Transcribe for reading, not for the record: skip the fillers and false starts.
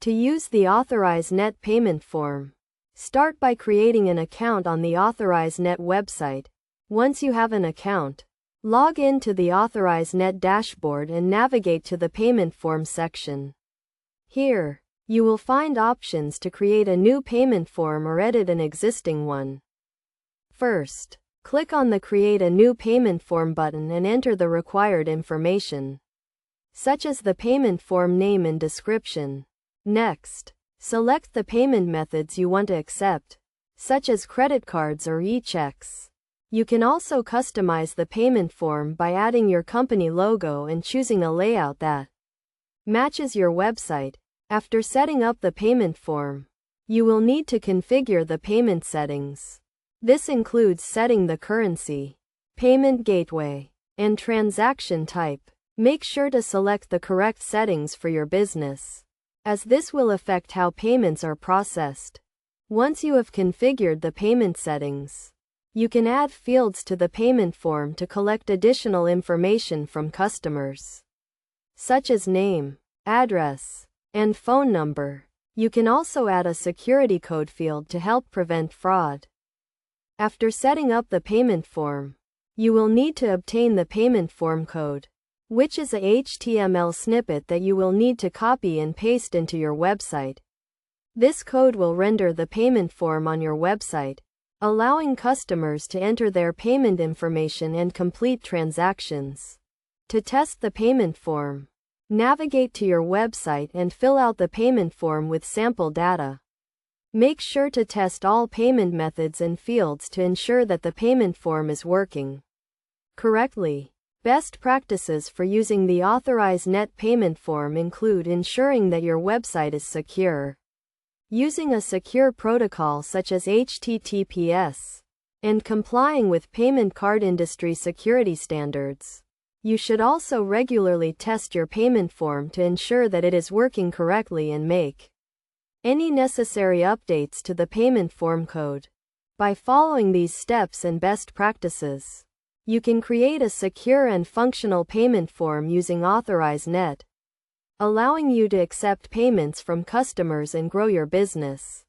To use the Authorize Net payment form, start by creating an account on the Authorize Net website. Once you have an account, log in to the Authorize Net dashboard and navigate to the payment form section. Here, you will find options to create a new payment form or edit an existing one. First, click on the Create a New Payment Form button and enter the required information, such as the payment form name and description. Next, select the payment methods you want to accept, such as credit cards or e-checks. You can also customize the payment form by adding your company logo and choosing a layout that matches your website. After setting up the payment form, you will need to configure the payment settings. This includes setting the currency, payment gateway, and transaction type. Make sure to select the correct settings for your business, as this will affect how payments are processed. Once you have configured the payment settings, you can add fields to the payment form to collect additional information from customers, such as name, address, and phone number. You can also add a security code field to help prevent fraud. After setting up the payment form, you will need to obtain the payment form code, which is a HTML snippet that you will need to copy and paste into your website. This code will render the payment form on your website, allowing customers to enter their payment information and complete transactions. To test the payment form, navigate to your website and fill out the payment form with sample data. Make sure to test all payment methods and fields to ensure that the payment form is working correctly. Best practices for using the Authorize Net payment form include ensuring that your website is secure, using a secure protocol such as HTTPS, and complying with payment card industry security standards. You should also regularly test your payment form to ensure that it is working correctly and make any necessary updates to the payment form code. By following these steps and best practices, you can create a secure and functional payment form using Authorize Net, allowing you to accept payments from customers and grow your business.